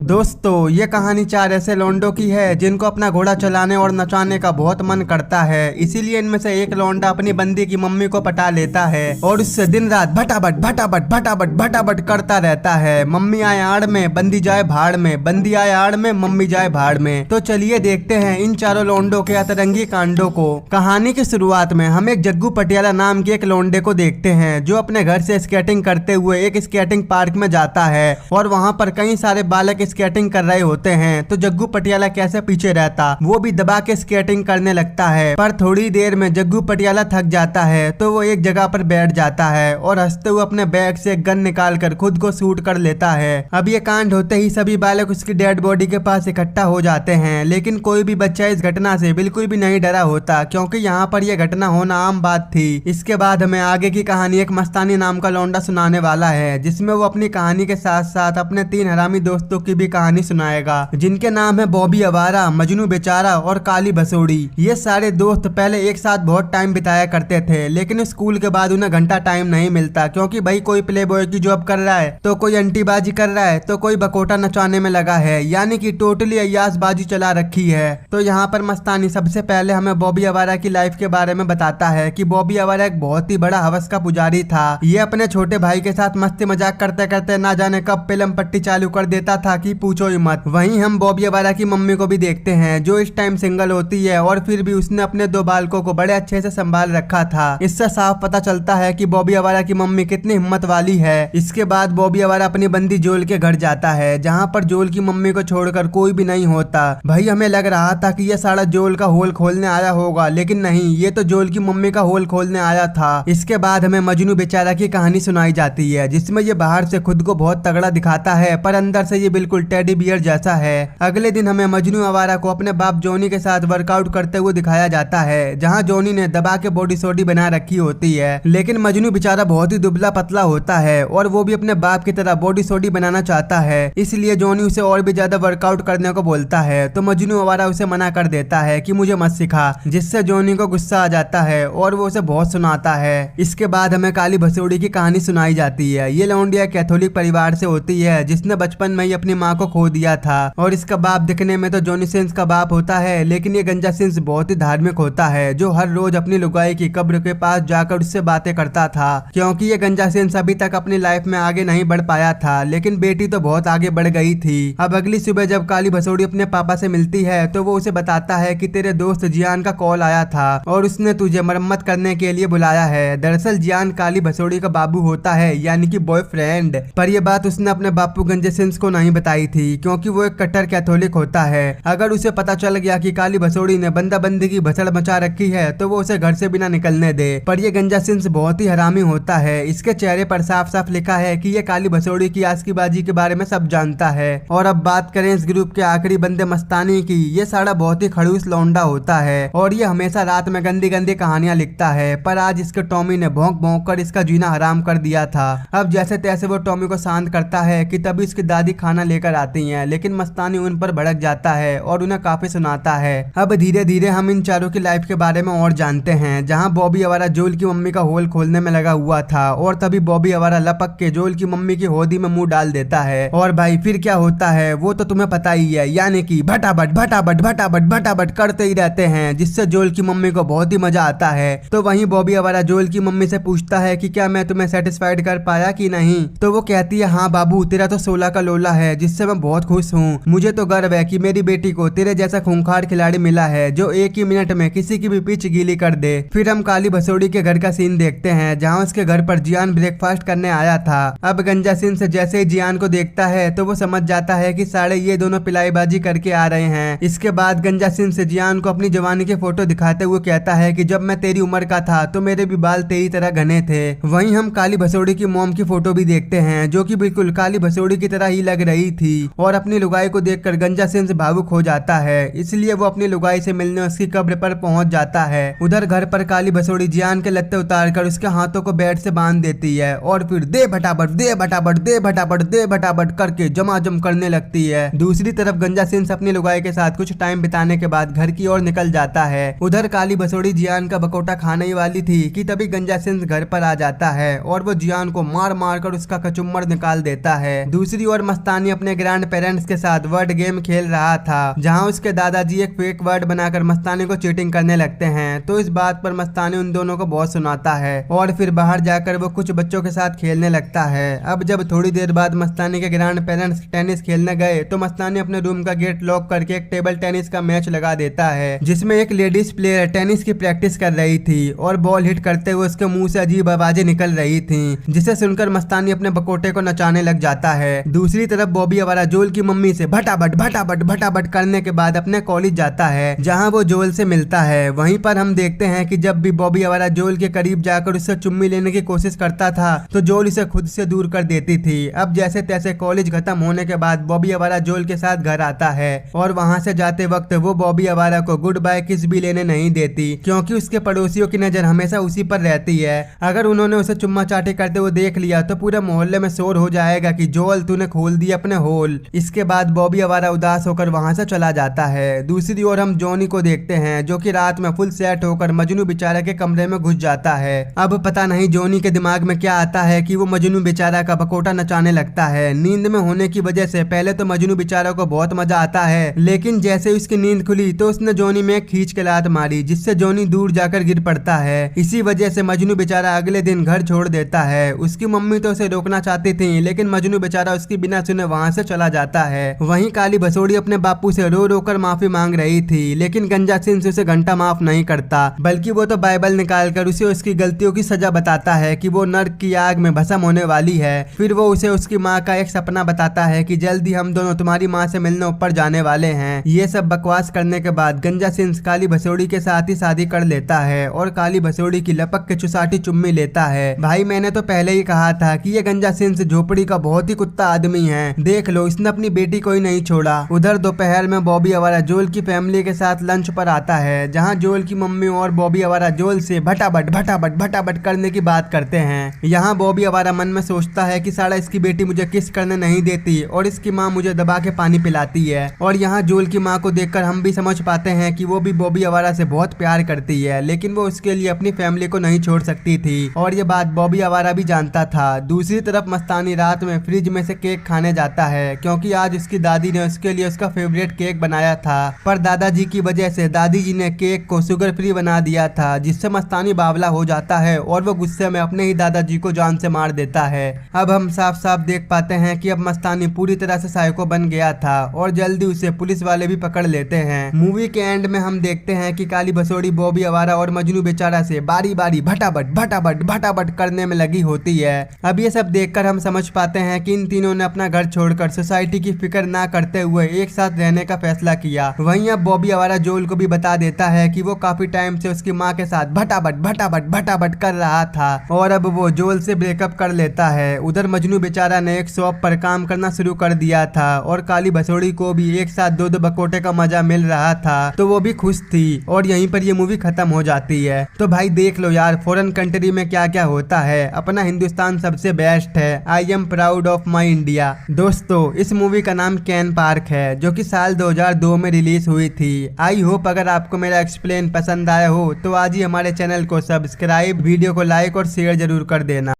दोस्तों ये कहानी चार ऐसे लौंडों की है जिनको अपना घोड़ा चलाने और नचाने का बहुत मन करता है। इसीलिए इनमें से एक लौंडा अपनी बंदी की मम्मी को पटा लेता है और उससे दिन रात भटाभट भटाभट भटाभट भटाभट करता रहता है। मम्मी आए आड़ में, बंदी जाए भाड़ में, बंदी आए आड़ में, मम्मी जाए भाड़ में। तो चलिए देखते हैं इन चारों लौंडों के अतरंगी कांडों को। कहानी की शुरुआत में हम एक जग्गू पटियाला नाम के एक लौंडे को देखते हैं जो अपने घर से स्केटिंग करते हुए एक स्केटिंग पार्क में जाता है और वहाँ पर कई सारे बालक स्केटिंग कर रहे होते हैं। तो जग्गू पटियाला कैसे पीछे रहता, वो भी दबा के स्केटिंग करने लगता है। पर थोड़ी देर में जग्गू पटियाला थक जाता है तो वो एक जगह पर बैठ जाता है और हंसते हुए अपने बैग से एक गन निकाल कर खुद को शूट कर लेता है। अब ये कांड होते ही सभी बालक उसकी डेड बॉडी के पास इकट्ठा हो जाते हैं, लेकिन कोई भी बच्चा इस घटना से बिल्कुल भी नहीं डरा होता क्योंकि यहाँ पर यह घटना होना आम बात थी। इसके बाद हमें आगे की कहानी एक मस्तानी नाम का लौंडा सुनाने वाला है, जिसमें वो अपनी कहानी के साथ साथ अपने 3 हरामी दोस्तों की भी कहानी सुनाएगा, जिनके नाम है बॉबी आवारा, मजनू बेचारा और काली भसोड़ी। ये सारे दोस्त पहले एक साथ बहुत टाइम बिताया करते थे, लेकिन स्कूल के बाद उन्हें घंटा टाइम नहीं मिलता क्योंकि भाई कोई प्ले बॉय की जॉब कर रहा है, तो कोई अंटीबाजी कर रहा है, तो कोई बकोटा नचाने में लगा है, यानी कि टोटली अय्यासबाजी चला रखी है। तो यहाँ पर मस्तानी सबसे पहले हमें बॉबी आवारा की लाइफ के बारे में बताता है कि बॉबी आवारा एक बहुत ही बड़ा हवस का पुजारी था। ये अपने छोटे भाई के साथ मस्ती मजाक करते करते ना जाने कब फिल्म पट्टी चालू कर देता था कि पूछो ही मत। वहीं हम बॉबी आवारा की मम्मी को भी देखते हैं जो इस टाइम सिंगल होती है और फिर भी उसने अपने 2 बालकों को बड़े अच्छे से संभाल रखा था। इससे साफ पता चलता है कि बॉबी आवारा की मम्मी कितनी हिम्मत वाली है। इसके बाद बॉबी आवारा अपनी बंदी जोल के घर जाता है, जहाँ पर जोल की मम्मी को छोड़कर कोई भी नहीं होता। भाई हमें लग रहा था कि यह साला जोल का होल खोलने आया होगा, लेकिन नहीं, ये तो जोल की मम्मी का होल खोलने आया था। इसके बाद हमें मजनू बेचारा की कहानी सुनाई जाती है, जिसमें ये बाहर से खुद को बहुत तगड़ा दिखाता है पर अंदर से ये बिल्कुल टेडी बियर जैसा है। अगले दिन हमें मजनू आवारा को अपने बाप जोनी के साथ वर्कआउट करते हुए दिखाया जाता है, जहां जोनी ने दबा के बॉडी सोडी बना रखी होती है, लेकिन मजनू बेचारा बहुत ही दुबला पतला होता है और वो भी अपने बाप की तरह बॉडी सोडी बनाना चाहता है। इसलिए जोनी उसे और भी ज्यादा वर्कआउट करने को बोलता है, तो मजनू आवारा उसे मना कर देता है कि मुझे मत सिखा, जिससे जोनी को गुस्सा आ जाता है और वो उसे बहुत सुनाता है। इसके बाद हमें काली भसोड़ी की कहानी सुनाई जाती है। ये लौंडिया कैथोलिक परिवार से होती है जिसने बचपन में ही अपनी माँ को खो दिया था और इसका बाप दिखने में तो जॉनी सिंस का बाप होता है, लेकिन ये गंजा सिंस बहुत ही धार्मिक होता है जो हर रोज अपनी लुगाई की कब्र के पास जाकर उससे बातें करता था, क्योंकि ये गंजा सिंस अभी तक अपनी लाइफ में आगे नहीं बढ़ पाया था, लेकिन बेटी तो बहुत आगे बढ़ गई थी। अब अगली सुबह जब काली भसोड़ी अपने पापा से मिलती है तो वो उसे बताता है कि तेरे दोस्त जियान का कॉल आया था और उसने तुझे मरम्मत करने के लिए बुलाया है। दरअसल जियान काली भसोड़ी का बाबू होता है, यानी कि बॉयफ्रेंड। पर यह बात उसने अपने बापू गंजे सिंस को नहीं बताई थी क्योंकि वो एक कट्टर कैथोलिक होता है। अगर उसे पता चल गया कि काली भसोड़ी ने बंदा बंदी की भसड़ मचा रखी है तो वो उसे घर से बिना निकलने दे। पर ये गंजा सिंस बहुत ही हरामी होता है। इसके चेहरे पर साफ साफ लिखा है कि ये काली भसोड़ी की आस्कीबाजी के बारे में सब जानता है। और अब बात करें इस ग्रुप के आखिरी बंदे मस्तानी की, ये साड़ा बहुत ही खड़ूस लौंडा होता है और ये हमेशा रात में गंदी गंदी कहानियां लिखता है। पर आज इसके टॉमी ने भौंक भौंक कर इसका जीना हराम कर दिया था। अब जैसे तैसे वो टॉमी को शांत करता है कि तभी उसकी दादी खाना लेकर आती है, लेकिन मस्तानी उन पर भड़क जाता है और उन्हें काफी सुनाता है। अब धीरे धीरे हम इन चारों की लाइफ के बारे में और जानते हैं, जहां बॉबी आवारा जोल की मम्मी का होल खोलने में लगा हुआ था और तभी बॉबी आवारा लपक के जोल की मम्मी की होदी में मुंह डाल देता है। और भाई फिर क्या होता है वो तो तुम्हें पता ही है, यानी कि भटाभट भटाभट भटाभट भटाभट करते ही रहते हैं, जिससे जोल की मम्मी को बहुत ही मजा आता है। तो वहीं बॉबी आवारा जोल की मम्मी से पूछता है कि क्या मैं तुम्हें सेटिस्फाइड कर पाया कि नहीं। तो वो कहती है हाँ बाबू, तेरा तो 16 का लोला है, जिससे मैं बहुत खुश हूँ। मुझे तो गर्व है कि मेरी बेटी को तेरे जैसा खूंखार खिलाड़ी मिला है जो एक ही मिनट में किसी की भी पिच गीली कर दे। फिर हम काली भसोड़ी के घर का सीन देखते हैं, जहाँ उसके घर पर जियान ब्रेकफास्ट करने आया था। अब गंजा सिंह से जैसे ही जियान को देखता है तो वो समझ जाता है कि साले ये दोनों पिलाईबाजी करके आ रहे हैं। इसके बाद गंजा सिंह से जियान को अपनी जवानी के फोटो दिखाते हुए कहता है कि जब मैं तेरी उम्र का था तो मेरे भी बाल तेरी तरह घने थे। वहीं हम काली भसोड़ी की मॉम की फोटो भी देखते हैं जो कि बिल्कुल काली भसोड़ी की तरह ही लग रही थी और अपनी लुगाई को देखकर गंजा सिंह भावुक हो जाता है। इसलिए वो अपनी लुगाई से मिलने उसकी कब्र पर पहुंच जाता है। उधर घर पर काली भसोड़ी जियान के लत्ते उतारकर उसके हाथों को बेड से बांध देती है और फिर दे भटाभट दे भटाभट दे भटाभट दे भटाभट करके जमाजम करने लगती है। दूसरी तरफ गंजा सिंह अपनी लुगाई के साथ कुछ टाइम बिताने के बाद घर की ओर निकल जाता है। उधर काली भसोड़ी जियान का बकोटा खाने ही वाली थी कि तभी गंजा सिंह घर पर आ जाता है और वो जियान को मार मार कर उसका कचुम्बर निकाल देता है। दूसरी ओर मस्तानी अपनी अपने ग्रैंड पेरेंट्स के साथ वर्ड गेम खेल रहा था, जहाँ उसके दादाजी एक फेक वर्ड बनाकर मस्तानी को चीटिंग करने लगते हैं। तो इस बात पर मस्तानी उन दोनों को बहुत सुनाता है और फिर बाहर जाकर वो कुछ बच्चों के साथ खेलने लगता है। अब जब थोड़ी देर बाद मस्तानी के ग्रैंड पेरेंट्स टेनिस खेलने गए तो मस्तानी अपने रूम का गेट लॉक करके एक टेबल टेनिस का मैच लगा देता है, जिसमें एक लेडीज प्लेयर टेनिस की प्रैक्टिस कर रही थी और बॉल हिट करते हुए उसके मुंह से अजीब आवाजें निकल रही थी, जिसे सुनकर मस्तानी अपने बकोटे को नचाने लग जाता है। दूसरी तरफ बॉबी आवारा जोल की मम्मी से भटाभट भटाभट भटाभट करने के बाद अपने कॉलेज जाता है, जहां वो जोल से मिलता है। वहीं पर हम देखते हैं कि जब भी बॉबी आवारा जोल के करीब जाकर उससे चुम्मी लेने की कोशिश करता था तो जोल इसे खुद से दूर कर देती थी। अब जैसे तैसे कॉलेज खत्म होने के बाद बॉबी आवारा जोल के साथ घर आता है और वहां से जाते वक्त वो बॉबी आवारा को गुड बाय किस भी लेने नहीं देती, क्योंकि उसके पड़ोसियों की नजर हमेशा उसी पर रहती है। अगर उन्होंने उसे चुम्मा चाटी करते हुए देख लिया तो पूरे मोहल्ले में शोर हो जाएगा कि जोल तूने खोल दिया अपने होल। इसके बाद बॉबी आवारा उदास होकर वहां से चला जाता है। दूसरी ओर हम जॉनी को देखते हैं, जो कि रात में फुल सेट होकर मजनू बेचारा के कमरे में घुस जाता है। अब पता नहीं जॉनी के दिमाग में क्या आता है कि वो मजनू बेचारा का बकोटा नचाने लगता है। नींद में होने की वजह से पहले तो मजनू बेचारा को बहुत मजा आता है, लेकिन जैसे उसकी नींद खुली तो उसने जॉनी में खींच के लात मारी, जिससे जॉनी दूर जाकर गिर पड़ता है। इसी वजह से मजनू बेचारा अगले दिन घर छोड़ देता है। उसकी मम्मी तो उसे रोकना चाहती थी, लेकिन मजनू बेचारा उसकी बिना सुने वहां से चला जाता है। वहीं काली भसोड़ी अपने बापू से रो रो कर माफी मांग रही थी, लेकिन गंजा सिंह उसे घंटा माफ नहीं करता, बल्कि वो तो बाइबल निकाल कर उसे उसकी गलतियों की सजा बताता है कि वो नर्क की आग में भस्म होने वाली है। फिर वो उसे उसकी माँ का एक सपना बताता है कि जल्दी हम दोनों तुम्हारी माँ से मिलने ऊपर जाने वाले हैं। ये सब बकवास करने के बाद गंजा सिंह काली भसोड़ी के साथ ही शादी कर लेता है और काली भसोड़ी की लपक के चुसाटी चुम्मी लेता है। भाई मैंने तो पहले ही कहा था कि ये गंजा सिंह झोपड़ी का बहुत ही कुत्ता आदमी है। देख लो, इसने अपनी बेटी को ही नहीं छोड़ा। उधर दोपहर में बॉबी आवारा जोल की फैमिली के साथ लंच पर आता है, जहाँ जोल की मम्मी और बॉबी आवारा जोल से भटाभट भटाभट भटाभट करने की बात करते हैं। यहाँ बॉबी आवारा मन में सोचता है कि साला इसकी बेटी मुझे किस करने नहीं देती और इसकी माँ मुझे दबा के पानी पिलाती है। और यहाँ जोल की माँ को देखकर हम भी समझ पाते हैं कि वो भी बॉबी आवारा से बहुत प्यार करती है, लेकिन वो उसके लिए अपनी फैमिली को नहीं छोड़ सकती थी और ये बात बॉबी आवारा भी जानता था। दूसरी तरफ मस्तानी रात में फ्रिज में से केक खाने जाता है, क्योंकि आज उसकी दादी ने उसके लिए उसका फेवरेट केक बनाया था, पर दादाजी की वजह से दादी जी ने केक को शुगर फ्री बना दिया था, जिससे मस्तानी बावला हो जाता है और वो गुस्से में अपने ही दादाजी को जान से मार देता है। अब हम साफ साफ देख पाते हैं कि अब मस्तानी पूरी तरह से साइको बन गया था और जल्दी उसे पुलिस वाले भी पकड़ लेते हैं। मूवी के एंड में हम देखते हैं कि काली भसोड़ी बॉबी आवारा और मजनू बेचारा से बारी बारी भटाभट भटाभट भटाभट करने में लगी होती है। अब ये सब देखकर हम समझ पाते हैं कि इन तीनों ने अपना घर छोड़कर सोसाइटी की फिक्र ना करते हुए एक साथ रहने का फैसला किया। वहीं अब बॉबी आवारा जोल को भी बता देता है कि वो काफी टाइम से उसकी माँ के साथ भटाभट भटाभट भटाभट कर रहा था और अब वो जोल से ब्रेकअप कर लेता है। उधर मजनू बेचारा ने एक शॉप पर काम करना शुरू कर दिया था और काली भसोड़ी को भी एक साथ दो दो बकोटे का मजा मिल रहा था, तो वो भी खुश थी और यहीं पर ये मूवी खत्म हो जाती है। तो भाई देख लो यार, फॉरेन कंट्री में क्या क्या होता है। अपना हिंदुस्तान सबसे बेस्ट है। I am proud of my India. दोस्तों, इस मूवी का नाम कैन पार्क है, जो कि साल 2002 में रिलीज हुई थी। आई होप अगर आपको मेरा एक्सप्लेन पसंद आया हो तो आज ही हमारे चैनल को सब्सक्राइब, वीडियो को लाइक और शेयर जरूर कर देना।